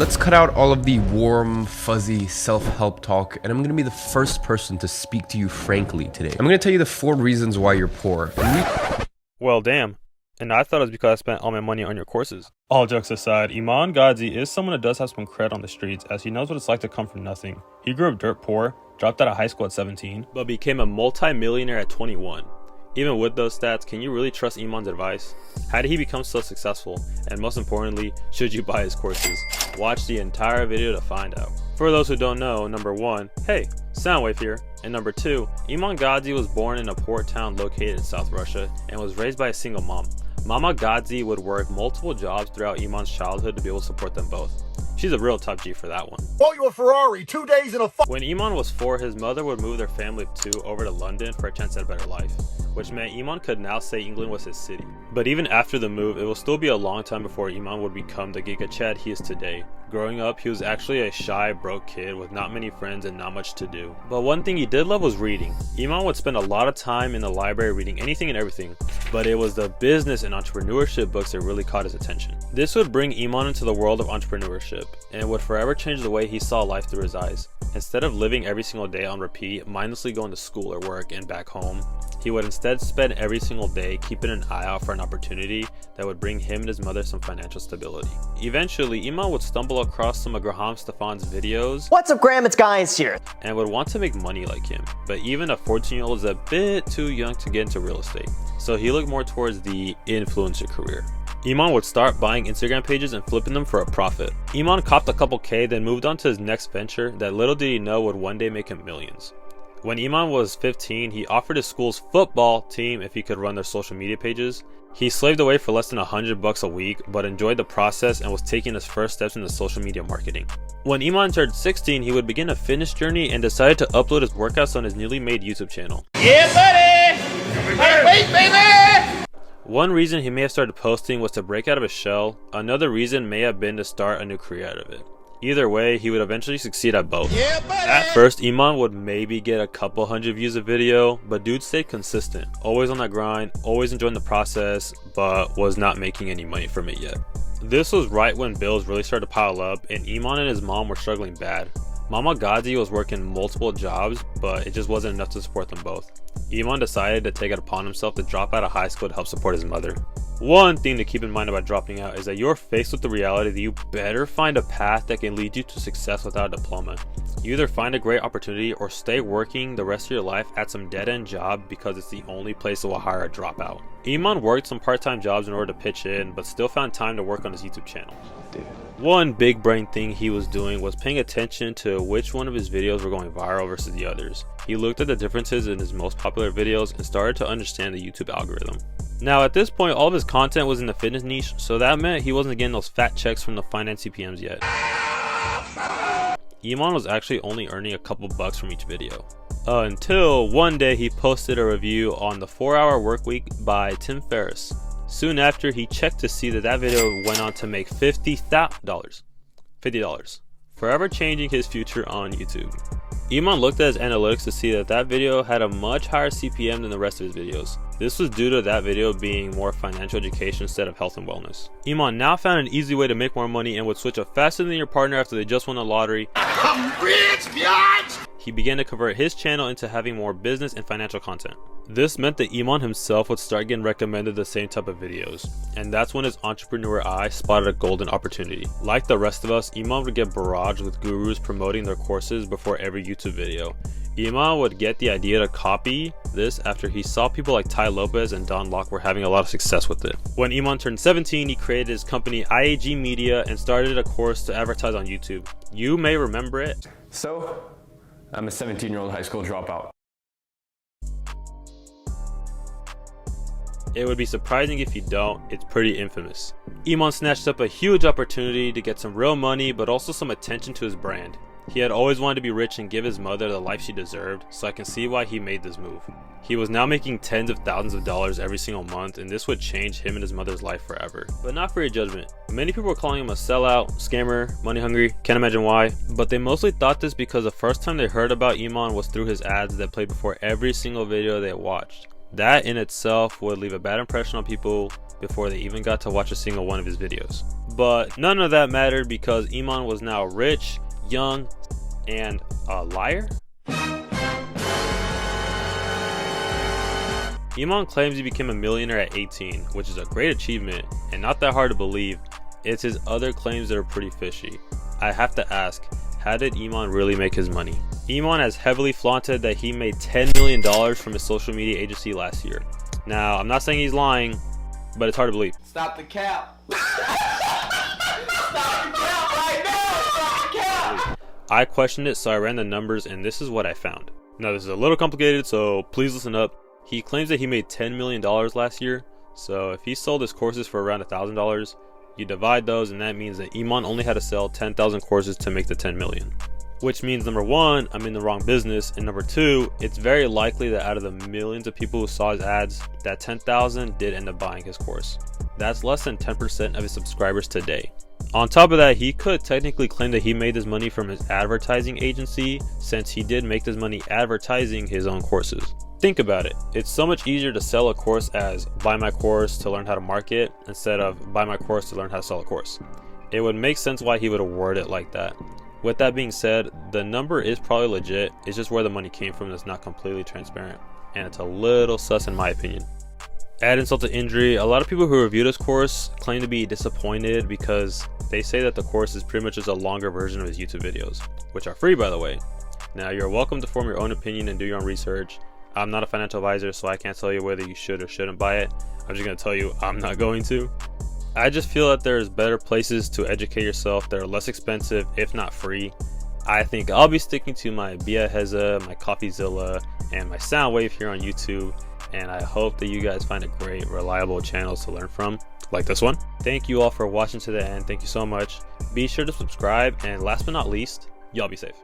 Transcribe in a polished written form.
Let's cut out all of the warm, fuzzy self-help talk, and I'm going to be the first person to speak to you frankly today. I'm going to tell you the 4 reasons why you're poor. Well, damn. And I thought it was because I spent all my money on your courses. All jokes aside, Iman Gadzhi is someone that does have some cred on the streets, as he knows what it's like to come from nothing. He grew up dirt poor, dropped out of high school at 17, but became a multi-millionaire at 21. Even with those stats, can you really trust Iman's advice? How did he become so successful? And most importantly, should you buy his courses? Watch the entire video to find out. For those who don't know, number 1, hey, Soundwave here. And number 2, Iman Gadzhi was born in a port town located in South Russia and was raised by a single mom. Mama Gadzhi would work multiple jobs throughout Iman's childhood to be able to support them both. She's a real tough G for that one. Bought you a Ferrari 2 days in a When Iman was 4, his mother would move their family of 2 over to London for a chance at a better life, which meant Iman could now say England was his city. But even after the move, it will still be a long time before Iman would become the GigaChad he is today. Growing up, he was actually a shy, broke kid with not many friends and not much to do. But one thing he did love was reading. Iman would spend a lot of time in the library reading anything and everything, but it was the business and entrepreneurship books that really caught his attention. This would bring Iman into the world of entrepreneurship, and would forever change the way he saw life through his eyes. Instead of living every single day on repeat, mindlessly going to school or work and back home, he would instead spend every single day keeping an eye out for an opportunity that would bring him and his mother some financial stability. Eventually, Iman would stumble across some of Graham Stefan's videos. What's up, Graham? It's Guys here. And would want to make money like him. But even a 14-year-old is a bit too young to get into real estate. So he looked more towards the influencer career. Iman would start buying Instagram pages and flipping them for a profit. Iman copped a couple K, then moved on to his next venture that little did he know would one day make him millions. When Iman was 15, he offered his school's football team if he could run their social media pages. He slaved away for less than $100 a week, but enjoyed the process and was taking his first steps into social media marketing. When Iman turned 16, he would begin a fitness journey and decided to upload his workouts on his newly made YouTube channel. Yeah, buddy! Wait, baby! One reason he may have started posting was to break out of his shell. Another reason may have been to start a new career out of it. Either way, he would eventually succeed at both. Yeah, buddy! At first, Iman would maybe get a couple hundred views a video, but dude stayed consistent, always on that grind, always enjoying the process, but was not making any money from it yet. This was right when bills really started to pile up, and Iman and his mom were struggling bad. Mama Gadzhi was working multiple jobs, but it just wasn't enough to support them both. Iman decided to take it upon himself to drop out of high school to help support his mother. One thing to keep in mind about dropping out is that you're faced with the reality that you better find a path that can lead you to success without a diploma. You either find a great opportunity or stay working the rest of your life at some dead-end job because it's the only place that will hire a dropout. Iman worked some part-time jobs in order to pitch in, but still found time to work on his YouTube channel. One big brain thing he was doing was paying attention to which one of his videos were going viral versus the others. He looked at the differences in his most popular videos and started to understand the YouTube algorithm. Now at this point, all of his content was in the fitness niche, so that meant he wasn't getting those fat checks from the finance CPMs yet. Iman was actually only earning a couple bucks from each video. Until one day he posted a review on the 4-Hour Workweek by Tim Ferriss. Soon after, he checked to see that video went on to make $50, forever changing his future on YouTube. Iman looked at his analytics to see that that video had a much higher CPM than the rest of his videos. This was due to that video being more financial education instead of health and wellness. Iman now found an easy way to make more money and would switch up faster than your partner after they just won the lottery. I'm rich, bitch! He began to convert his channel into having more business and financial content. This meant that Iman himself would start getting recommended the same type of videos, and that's when his entrepreneur eye spotted a golden opportunity. Like the rest of us, Iman would get barraged with gurus promoting their courses before every YouTube video. Iman would get the idea to copy this after he saw people like Ty Lopez and Don Locke were having a lot of success with it. When Iman turned 17, he created his company IAG Media and started a course to advertise on YouTube. You may remember it. So, I'm a 17-year-old high school dropout. It would be surprising if you don't, it's pretty infamous. Iman snatched up a huge opportunity to get some real money, but also some attention to his brand. He had always wanted to be rich and give his mother the life she deserved, so I can see why he made this move. He was now making tens of thousands of dollars every single month, and this would change him and his mother's life forever. But not for your judgment. Many people were calling him a sellout, scammer, money hungry, can't imagine why, but they mostly thought this because the first time they heard about Iman was through his ads that played before every single video they watched. That in itself would leave a bad impression on people before they even got to watch a single one of his videos. But none of that mattered because Iman was now rich, young, and a liar? Iman claims he became a millionaire at 18, which is a great achievement and not that hard to believe. It's his other claims that are pretty fishy. I have to ask, how did Iman really make his money? Iman has heavily flaunted that he made $10 million from his social media agency last year. Now, I'm not saying he's lying, but it's hard to believe. Stop the cap. Stop the cap right now. Stop the cap. I questioned it, so I ran the numbers, and this is what I found. Now, this is a little complicated, so please listen up. He claims that he made $10 million last year, so if he sold his courses for around $1,000, you divide those, and that means that Iman only had to sell 10,000 courses to make the 10 million. Which means, number one, I'm in the wrong business, and number two, it's very likely that out of the millions of people who saw his ads, that 10,000 did end up buying his course. That's less than 10% of his subscribers today. On top of that, he could technically claim that he made this money from his advertising agency, since he did make this money advertising his own courses. Think about it. It's so much easier to sell a course as buy my course to learn how to market instead of buy my course to learn how to sell a course. It would make sense why he would award it like that. With that being said, the number is probably legit. It's just where the money came from that's not completely transparent, and it's a little sus in my opinion. Add insult to injury, a lot of people who review this course claim to be disappointed because they say that the course is pretty much just a longer version of his YouTube videos, which are free by the way. Now, you're welcome to form your own opinion and do your own research. I'm not a financial advisor, so I can't tell you whether you should or shouldn't buy it. I'm just going to tell you I'm not going to. I just feel that there's better places to educate yourself that are less expensive, if not free. I think I'll be sticking to my Biaheza, my CoffeeZilla, and my Soundwave here on YouTube. And I hope that you guys find a great, reliable channels to learn from, like this one. Thank you all for watching to the end. Thank you so much. Be sure to subscribe. And last but not least, y'all be safe.